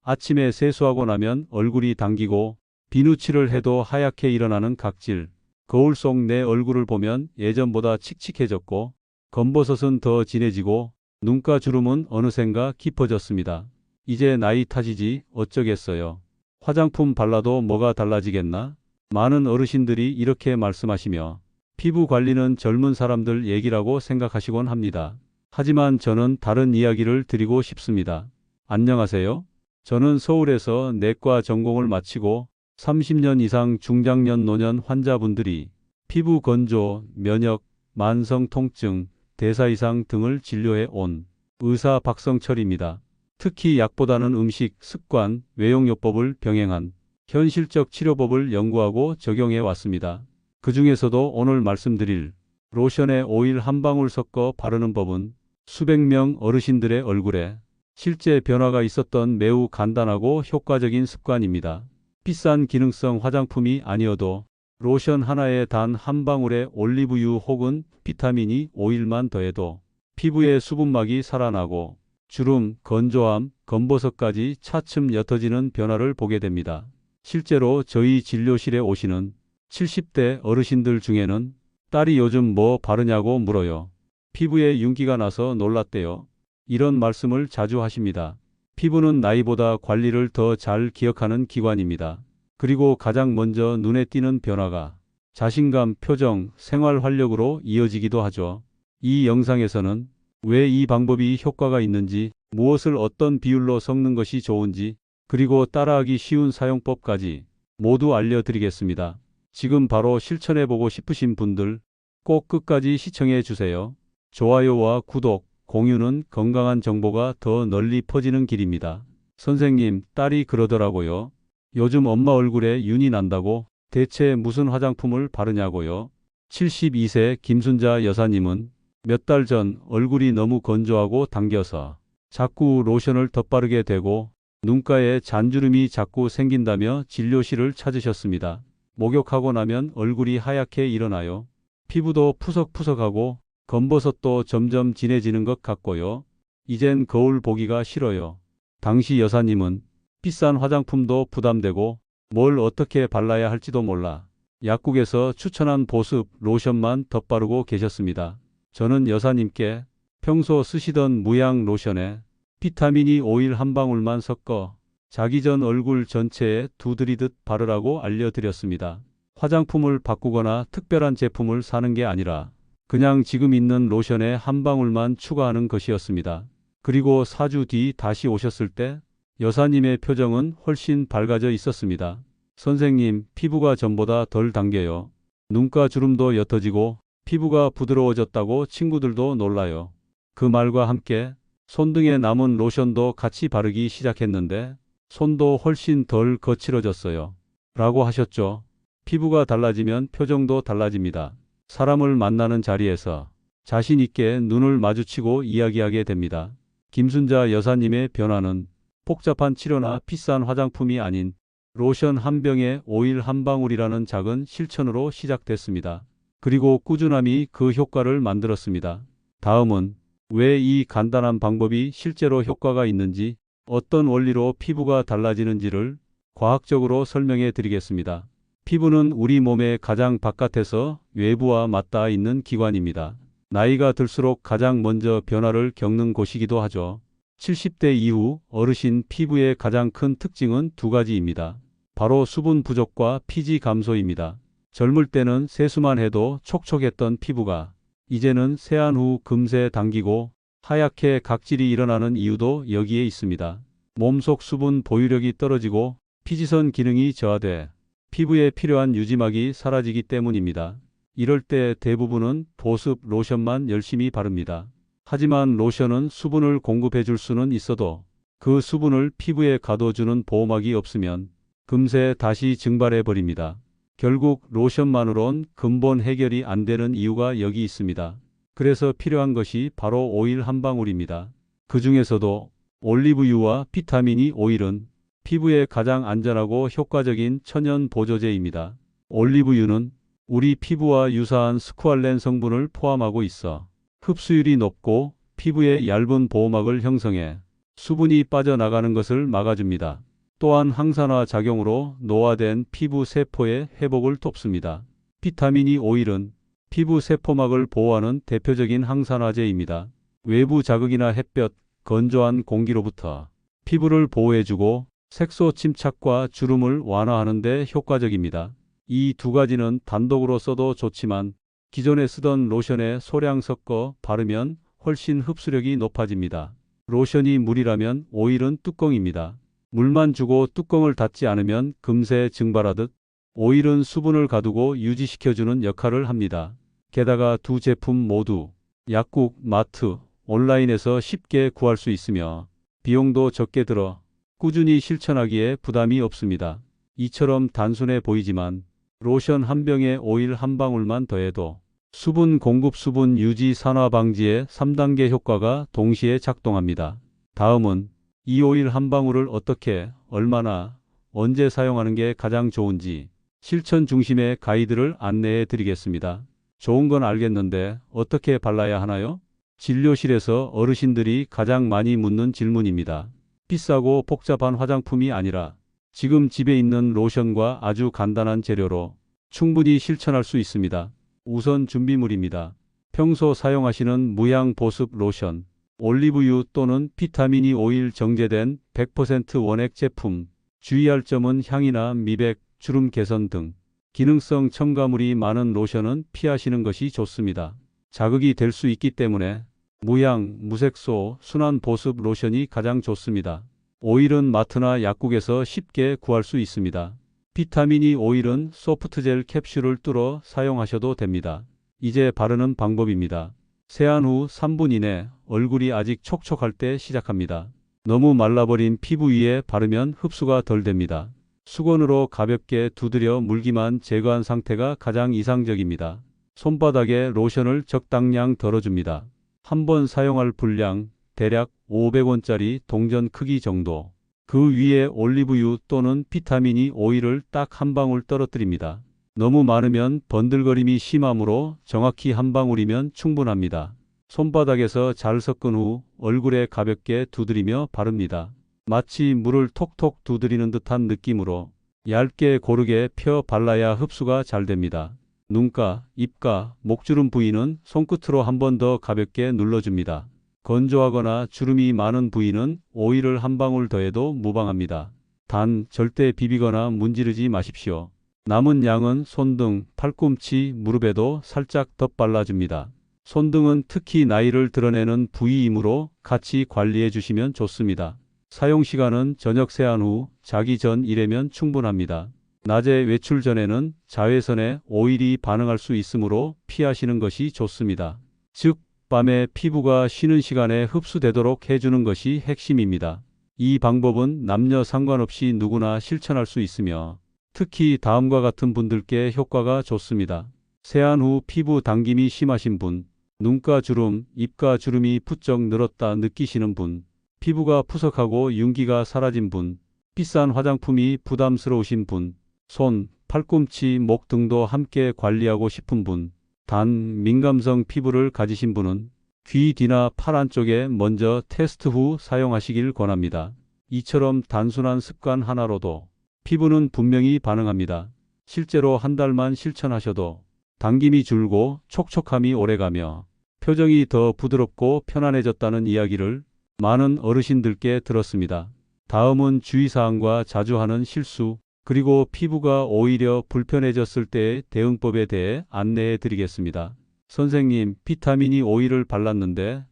아침에 세수하고 나면 얼굴이 당기고 비누칠을 해도 하얗게 일어나는 각질. 거울 속 내 얼굴을 보면 예전보다 칙칙해졌고 검버섯은 더 진해지고 눈가 주름은 어느샌가 깊어졌습니다. 이제 나이 탓이지 어쩌겠어요. 화장품 발라도 뭐가 달라지겠나? 많은 어르신들이 이렇게 말씀하시며 피부 관리는 젊은 사람들 얘기라고 생각하시곤 합니다. 하지만 저는 다른 이야기를 드리고 싶습니다. 안녕하세요. 저는 서울에서 내과 전공을 마치고 30년 이상 중장년 노년 환자분들이 피부 건조, 면역, 만성 통증, 대사 이상 등을 진료해 온 의사 박성철입니다. 특히 약보다는 음식, 습관, 외용요법을 병행한 현실적 치료법을 연구하고 적용해 왔습니다. 그 중에서도 오늘 말씀드릴 로션에 오일 한 방울 섞어 바르는 법은 수백 명 어르신들의 얼굴에 실제 변화가 있었던 매우 간단하고 효과적인 습관입니다. 비싼 기능성 화장품이 아니어도 로션 하나에 단 한 방울의 올리브유 혹은 비타민 오일만 더해도 피부의 수분막이 살아나고 주름, 건조함, 검버섯까지 차츰 옅어지는 변화를 보게 됩니다. 실제로 저희 진료실에 오시는 70대 어르신들 중에는 딸이 요즘 뭐 바르냐고 물어요. 피부에 윤기가 나서 놀랐대요. 이런 말씀을 자주 하십니다. 피부는 나이보다 관리를 더 잘 기억하는 기관입니다. 그리고 가장 먼저 눈에 띄는 변화가 자신감, 표정, 생활 활력으로 이어지기도 하죠. 이 영상에서는 왜 이 방법이 효과가 있는지, 무엇을 어떤 비율로 섞는 것이 좋은지, 그리고 따라하기 쉬운 사용법까지 모두 알려드리겠습니다. 지금 바로 실천해보고 싶으신 분들 꼭 끝까지 시청해 주세요. 좋아요와 구독, 공유는 건강한 정보가 더 널리 퍼지는 길입니다. 선생님, 딸이 그러더라고요. 요즘 엄마 얼굴에 윤이 난다고 대체 무슨 화장품을 바르냐고요. 72세 김순자 여사님은 몇 달 전 얼굴이 너무 건조하고 당겨서 자꾸 로션을 덧바르게 되고 눈가에 잔주름이 자꾸 생긴다며 진료실을 찾으셨습니다. 목욕하고 나면 얼굴이 하얗게 일어나요. 피부도 푸석푸석하고 검버섯도 점점 진해지는 것 같고요. 이젠 거울 보기가 싫어요. 당시 여사님은 비싼 화장품도 부담되고 뭘 어떻게 발라야 할지도 몰라 약국에서 추천한 보습 로션만 덧바르고 계셨습니다. 저는 여사님께 평소 쓰시던 무향 로션에 비타민 오일 한 방울만 섞어 자기 전 얼굴 전체에 두드리듯 바르라고 알려드렸습니다. 화장품을 바꾸거나 특별한 제품을 사는 게 아니라 그냥 지금 있는 로션에 한 방울만 추가하는 것이었습니다. 그리고 4주 뒤 다시 오셨을 때 여사님의 표정은 훨씬 밝아져 있었습니다. 선생님, 피부가 전보다 덜 당겨요. 눈가 주름도 옅어지고 피부가 부드러워졌다고 친구들도 놀라요. 그 말과 함께 손등에 남은 로션도 같이 바르기 시작했는데 손도 훨씬 덜 거칠어졌어요. 라고 하셨죠. 피부가 달라지면 표정도 달라집니다. 사람을 만나는 자리에서 자신 있게 눈을 마주치고 이야기하게 됩니다. 김순자 여사님의 변화는 복잡한 치료나 비싼 화장품이 아닌 로션 한 병에 오일 한 방울이라는 작은 실천으로 시작됐습니다. 그리고 꾸준함이 그 효과를 만들었습니다. 다음은 왜 이 간단한 방법이 실제로 효과가 있는지, 어떤 원리로 피부가 달라지는지를 과학적으로 설명해 드리겠습니다. 피부는 우리 몸의 가장 바깥에서 외부와 맞닿아 있는 기관입니다. 나이가 들수록 가장 먼저 변화를 겪는 곳이기도 하죠. 70대 이후 어르신 피부의 가장 큰 특징은 두 가지입니다. 바로 수분 부족과 피지 감소입니다. 젊을 때는 세수만 해도 촉촉했던 피부가 이제는 세안 후 금세 당기고 하얗게 각질이 일어나는 이유도 여기에 있습니다. 몸속 수분 보유력이 떨어지고 피지선 기능이 저하돼 피부에 필요한 유지막이 사라지기 때문입니다. 이럴 때 대부분은 보습 로션만 열심히 바릅니다. 하지만 로션은 수분을 공급해 줄 수는 있어도 그 수분을 피부에 가둬주는 보호막이 없으면 금세 다시 증발해 버립니다. 결국 로션만으론 근본 해결이 안 되는 이유가 여기 있습니다. 그래서 필요한 것이 바로 오일 한 방울입니다. 그 중에서도 올리브유와 비타민 오일은 피부에 가장 안전하고 효과적인 천연 보조제입니다. 올리브유는 우리 피부와 유사한 스쿠알렌 성분을 포함하고 있어 흡수율이 높고 피부에 얇은 보호막을 형성해 수분이 빠져나가는 것을 막아줍니다. 또한 항산화 작용으로 노화된 피부 세포의 회복을 돕습니다. 비타민 E 오일은 피부 세포막을 보호하는 대표적인 항산화제입니다. 외부 자극이나 햇볕, 건조한 공기로부터 피부를 보호해주고 색소 침착과 주름을 완화하는 데 효과적입니다. 이 두 가지는 단독으로 써도 좋지만 기존에 쓰던 로션에 소량 섞어 바르면 훨씬 흡수력이 높아집니다. 로션이 물이라면 오일은 뚜껑입니다. 물만 주고 뚜껑을 닫지 않으면 금세 증발하듯 오일은 수분을 가두고 유지시켜주는 역할을 합니다. 게다가 두 제품 모두 약국, 마트, 온라인에서 쉽게 구할 수 있으며 비용도 적게 들어 꾸준히 실천하기에 부담이 없습니다. 이처럼 단순해 보이지만 로션 한 병에 오일 한 방울만 더해도 수분 공급, 수분 유지, 산화 방지의 3단계 효과가 동시에 작동합니다. 다음은 이 오일 한 방울을 어떻게, 얼마나, 언제 사용하는 게 가장 좋은지 실천 중심의 가이드를 안내해 드리겠습니다. 좋은 건 알겠는데 어떻게 발라야 하나요? 진료실에서 어르신들이 가장 많이 묻는 질문입니다. 비싸고 복잡한 화장품이 아니라 지금 집에 있는 로션과 아주 간단한 재료로 충분히 실천할 수 있습니다. 우선 준비물입니다. 평소 사용하시는 무향 보습 로션, 올리브유 또는 비타민 E 오일 정제된 100% 원액 제품. 주의할 점은 향이나 미백, 주름 개선 등 기능성 첨가물이 많은 로션은 피하시는 것이 좋습니다. 자극이 될 수 있기 때문에 무향, 무색소, 순한 보습 로션이 가장 좋습니다. 오일은 마트나 약국에서 쉽게 구할 수 있습니다. 비타민 E 오일은 소프트젤 캡슐을 뚫어 사용하셔도 됩니다. 이제 바르는 방법입니다. 세안 후 3분 이내 얼굴이 아직 촉촉할 때 시작합니다. 너무 말라버린 피부 위에 바르면 흡수가 덜 됩니다. 수건으로 가볍게 두드려 물기만 제거한 상태가 가장 이상적입니다. 손바닥에 로션을 적당량 덜어줍니다. 한 번 사용할 분량 대략 500원짜리 동전 크기 정도. 그 위에 올리브유 또는 비타민 E 오일을 딱 한 방울 떨어뜨립니다. 너무 많으면 번들거림이 심하므로 정확히 한 방울이면 충분합니다. 손바닥에서 잘 섞은 후 얼굴에 가볍게 두드리며 바릅니다. 마치 물을 톡톡 두드리는 듯한 느낌으로 얇게 고르게 펴 발라야 흡수가 잘 됩니다. 눈가, 입가, 목주름 부위는 손끝으로 한 번 더 가볍게 눌러줍니다. 건조하거나 주름이 많은 부위는 오일을 한 방울 더해도 무방합니다. 단 절대 비비거나 문지르지 마십시오. 남은 양은 손등, 팔꿈치, 무릎에도 살짝 덧발라줍니다. 손등은 특히 나이를 드러내는 부위이므로 같이 관리해 주시면 좋습니다. 사용시간은 저녁 세안 후 자기 전 이래면 충분합니다. 낮에 외출 전에는 자외선에 오일이 반응할 수 있으므로 피하시는 것이 좋습니다. 즉, 밤에 피부가 쉬는 시간에 흡수되도록 해주는 것이 핵심입니다. 이 방법은 남녀 상관없이 누구나 실천할 수 있으며 특히 다음과 같은 분들께 효과가 좋습니다. 세안 후 피부 당김이 심하신 분, 눈가 주름, 입가 주름이 부쩍 늘었다 느끼시는 분, 피부가 푸석하고 윤기가 사라진 분, 비싼 화장품이 부담스러우신 분, 손, 팔꿈치, 목 등도 함께 관리하고 싶은 분, 단 민감성 피부를 가지신 분은 귀 뒤나 팔 안쪽에 먼저 테스트 후 사용하시길 권합니다. 이처럼 단순한 습관 하나로도 피부는 분명히 반응합니다. 실제로 한 달만 실천하셔도 당김이 줄고 촉촉함이 오래가며 표정이 더 부드럽고 편안해졌다는 이야기를 많은 어르신들께 들었습니다. 다음은 주의사항과 자주 하는 실수, 그리고 피부가 오히려 불편해졌을 때의 대응법에 대해 안내해 드리겠습니다. 선생님, 비타민 E 오일을 발랐는데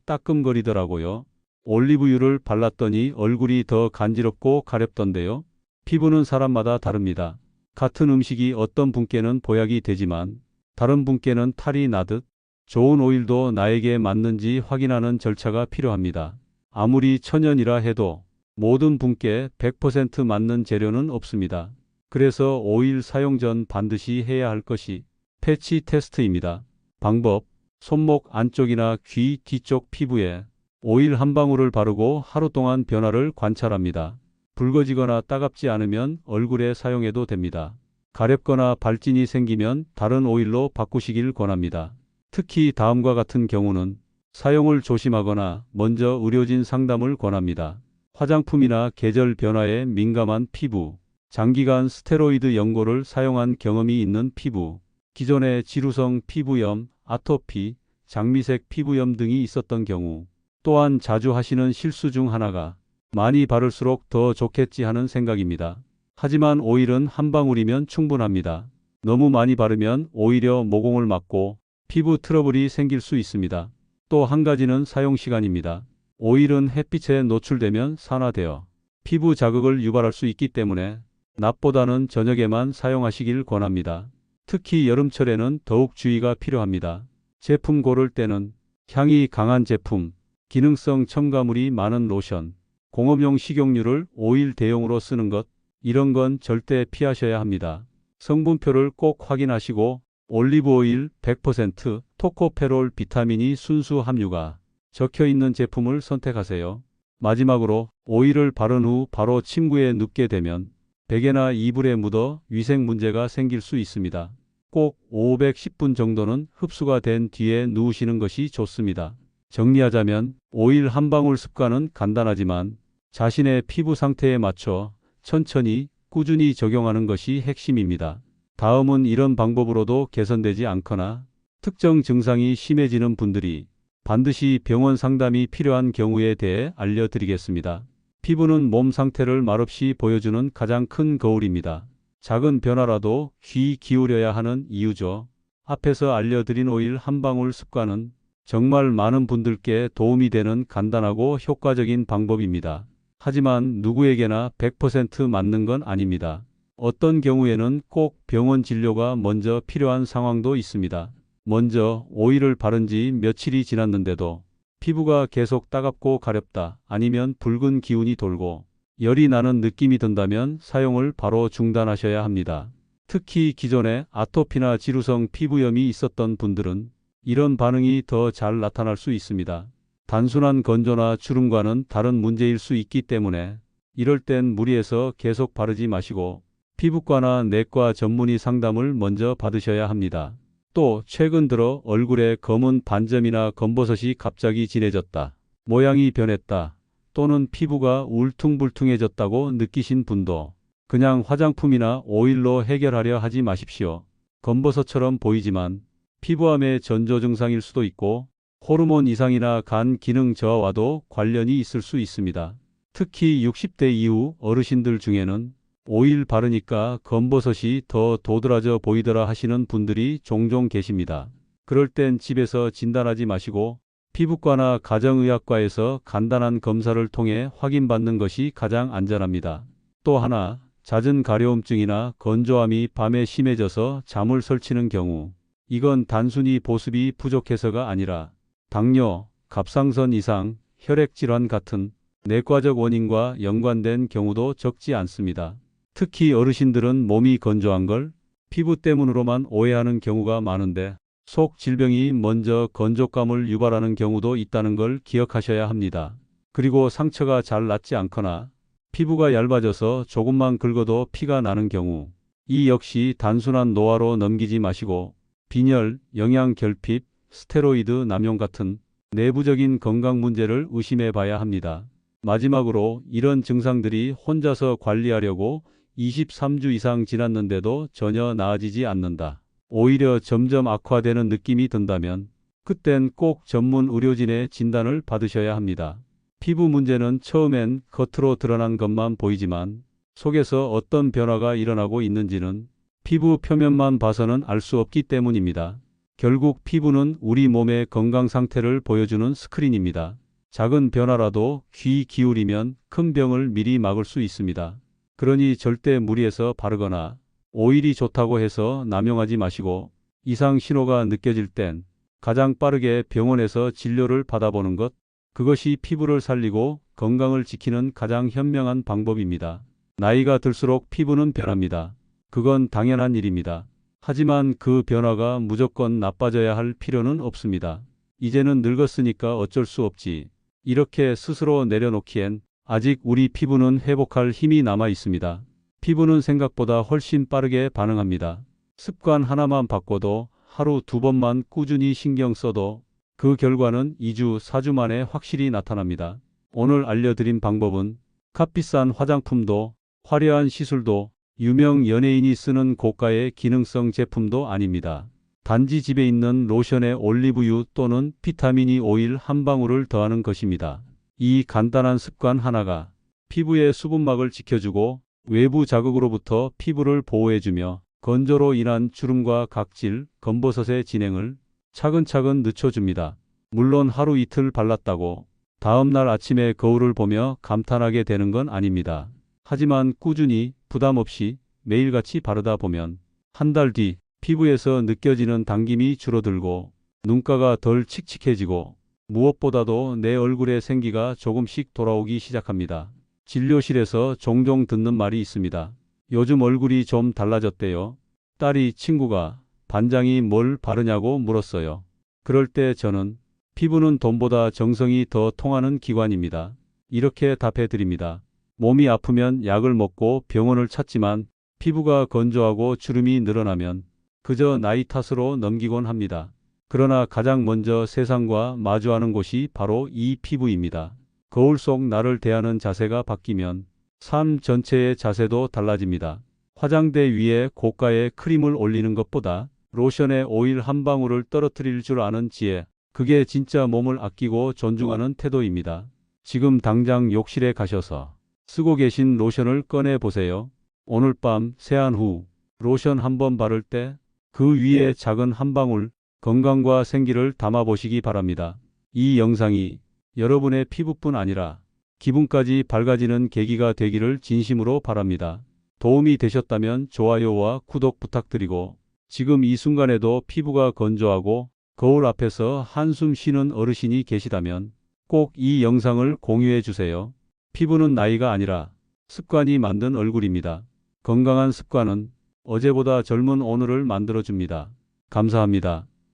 따끔거리더라고요. 올리브유를 발랐더니 얼굴이 더 간지럽고 가렵던데요. 피부는 사람마다 다릅니다. 같은 음식이 어떤 분께는 보약이 되지만 다른 분께는 탈이 나듯 좋은 오일도 나에게 맞는지 확인하는 절차가 필요합니다. 아무리 천연이라 해도 모든 분께 100% 맞는 재료는 없습니다. 그래서 오일 사용 전 반드시 해야 할 것이 패치 테스트입니다. 방법, 손목 안쪽이나 귀 뒤쪽 피부에 오일 한 방울을 바르고 하루 동안 변화를 관찰합니다. 붉어지거나 따갑지 않으면 얼굴에 사용해도 됩니다. 가렵거나 발진이 생기면 다른 오일로 바꾸시길 권합니다. 특히 다음과 같은 경우는 사용을 조심하거나 먼저 의료진 상담을 권합니다. 화장품이나 계절 변화에 민감한 피부, 장기간 스테로이드 연고를 사용한 경험이 있는 피부, 기존에 지루성 피부염, 아토피, 장미색 피부염 등이 있었던 경우, 또한 자주 하시는 실수 중 하나가 많이 바를수록 더 좋겠지 하는 생각입니다. 하지만 오일은 한 방울이면 충분합니다. 너무 많이 바르면 오히려 모공을 막고 피부 트러블이 생길 수 있습니다. 또 한 가지는 사용 시간입니다. 오일은 햇빛에 노출되면 산화되어 피부 자극을 유발할 수 있기 때문에 낮보다는 저녁에만 사용하시길 권합니다. 특히 여름철에는 더욱 주의가 필요합니다. 제품 고를 때는 향이 강한 제품, 기능성 첨가물이 많은 로션, 공업용 식용유를 오일 대용으로 쓰는 것, 이런 건 절대 피하셔야 합니다. 성분표를 꼭 확인하시고 올리브오일 100%, 토코페롤 비타민이 순수 함유가 적혀 있는 제품을 선택하세요. 마지막으로 오일을 바른 후 바로 침구에 눕게 되면 베개나 이불에 묻어 위생 문제가 생길 수 있습니다. 꼭 510분 정도는 흡수가 된 뒤에 누우시는 것이 좋습니다. 정리하자면 오일 한 방울 습관은 간단하지만 자신의 피부 상태에 맞춰 천천히 꾸준히 적용하는 것이 핵심입니다. 다음은 이런 방법으로도 개선되지 않거나 특정 증상이 심해지는 분들이 반드시 병원 상담이 필요한 경우에 대해 알려드리겠습니다. 피부는 몸 상태를 말없이 보여주는 가장 큰 거울입니다. 작은 변화라도 귀 기울여야 하는 이유죠. 앞에서 알려드린 오일 한 방울 습관은 정말 많은 분들께 도움이 되는 간단하고 효과적인 방법입니다. 하지만 누구에게나 100% 맞는 건 아닙니다. 어떤 경우에는 꼭 병원 진료가 먼저 필요한 상황도 있습니다. 먼저 오일을 바른 지 며칠이 지났는데도 피부가 계속 따갑고 가렵다, 아니면 붉은 기운이 돌고 열이 나는 느낌이 든다면 사용을 바로 중단하셔야 합니다. 특히 기존에 아토피나 지루성 피부염이 있었던 분들은 이런 반응이 더 잘 나타날 수 있습니다. 단순한 건조나 주름과는 다른 문제일 수 있기 때문에 이럴 땐 무리해서 계속 바르지 마시고 피부과나 내과 전문의 상담을 먼저 받으셔야 합니다. 또 최근 들어 얼굴에 검은 반점이나 검버섯이 갑자기 진해졌다, 모양이 변했다, 또는 피부가 울퉁불퉁해졌다고 느끼신 분도 그냥 화장품이나 오일로 해결하려 하지 마십시오. 검버섯처럼 보이지만 피부암의 전조 증상일 수도 있고 호르몬 이상이나 간 기능 저하와도 관련이 있을 수 있습니다. 특히 60대 이후 어르신들 중에는 오일 바르니까 검버섯이 더 도드라져 보이더라 하시는 분들이 종종 계십니다. 그럴 땐 집에서 진단하지 마시고 피부과나 가정의학과에서 간단한 검사를 통해 확인받는 것이 가장 안전합니다. 또 하나, 잦은 가려움증이나 건조함이 밤에 심해져서 잠을 설치는 경우, 이건 단순히 보습이 부족해서가 아니라 당뇨, 갑상선 이상, 혈액질환 같은 내과적 원인과 연관된 경우도 적지 않습니다. 특히 어르신들은 몸이 건조한 걸 피부 때문으로만 오해하는 경우가 많은데 속 질병이 먼저 건조감을 유발하는 경우도 있다는 걸 기억하셔야 합니다. 그리고 상처가 잘 낫지 않거나 피부가 얇아져서 조금만 긁어도 피가 나는 경우, 이 역시 단순한 노화로 넘기지 마시고 빈혈, 영양결핍, 스테로이드 남용 같은 내부적인 건강 문제를 의심해 봐야 합니다. 마지막으로 이런 증상들이 혼자서 관리하려고 23주 이상 지났는데도 전혀 나아지지 않는다, 오히려 점점 악화되는 느낌이 든다면 그땐 꼭 전문 의료진의 진단을 받으셔야 합니다. 피부 문제는 처음엔 겉으로 드러난 것만 보이지만 속에서 어떤 변화가 일어나고 있는지는 피부 표면만 봐서는 알 수 없기 때문입니다. 결국 피부는 우리 몸의 건강 상태를 보여주는 스크린입니다. 작은 변화라도 귀 기울이면 큰 병을 미리 막을 수 있습니다. 그러니 절대 무리해서 바르거나 오일이 좋다고 해서 남용하지 마시고 이상 신호가 느껴질 땐 가장 빠르게 병원에서 진료를 받아보는 것, 그것이 피부를 살리고 건강을 지키는 가장 현명한 방법입니다. 나이가 들수록 피부는 변합니다. 그건 당연한 일입니다. 하지만 그 변화가 무조건 나빠져야 할 필요는 없습니다. 이제는 늙었으니까 어쩔 수 없지, 이렇게 스스로 내려놓기엔 아직 우리 피부는 회복할 힘이 남아 있습니다. 피부는 생각보다 훨씬 빠르게 반응합니다. 습관 하나만 바꿔도 하루 2번만 꾸준히 신경 써도 그 결과는 2주, 4주 만에 확실히 나타납니다. 오늘 알려드린 방법은 값비싼 화장품도 화려한 시술도 유명 연예인이 쓰는 고가의 기능성 제품도 아닙니다. 단지 집에 있는 로션에 올리브유 또는 비타민 E 오일 한 방울을 더하는 것입니다. 이 간단한 습관 하나가 피부의 수분막을 지켜주고 외부 자극으로부터 피부를 보호해주며 건조로 인한 주름과 각질, 검버섯의 진행을 차근차근 늦춰줍니다. 물론 하루 이틀 발랐다고 다음날 아침에 거울을 보며 감탄하게 되는 건 아닙니다. 하지만 꾸준히 부담 없이 매일같이 바르다 보면 한 달 뒤 피부에서 느껴지는 당김이 줄어들고 눈가가 덜 칙칙해지고 무엇보다도 내 얼굴에 생기가 조금씩 돌아오기 시작합니다. 진료실에서 종종 듣는 말이 있습니다. 요즘 얼굴이 좀 달라졌대요. 딸이 친구가 반장이 뭘 바르냐고 물었어요. 그럴 때 저는 피부는 돈보다 정성이 더 통하는 기관입니다. 이렇게 답해 드립니다. 몸이 아프면 약을 먹고 병원을 찾지만 피부가 건조하고 주름이 늘어나면 그저 나이 탓으로 넘기곤 합니다. 그러나 가장 먼저 세상과 마주하는 곳이 바로 이 피부입니다. 거울 속 나를 대하는 자세가 바뀌면 삶 전체의 자세도 달라집니다. 화장대 위에 고가의 크림을 올리는 것보다 로션에 오일 한 방울을 떨어뜨릴 줄 아는 지혜, 그게 진짜 몸을 아끼고 존중하는 태도입니다. 지금 당장 욕실에 가셔서 쓰고 계신 로션을 꺼내 보세요. 오늘 밤 세안 후 로션 한번 바를 때 그 위에 작은 한 방울 건강과 생기를 담아 보시기 바랍니다. 이 영상이 여러분의 피부뿐 아니라 기분까지 밝아지는 계기가 되기를 진심으로 바랍니다. 도움이 되셨다면 좋아요와 구독 부탁드리고 지금 이 순간에도 피부가 건조하고 거울 앞에서 한숨 쉬는 어르신이 계시다면 꼭 이 영상을 공유해 주세요. 피부는 나이가 아니라 습관이 만든 얼굴입니다. 건강한 습관은 어제보다 젊은 오늘을 만들어줍니다. 감사합니다.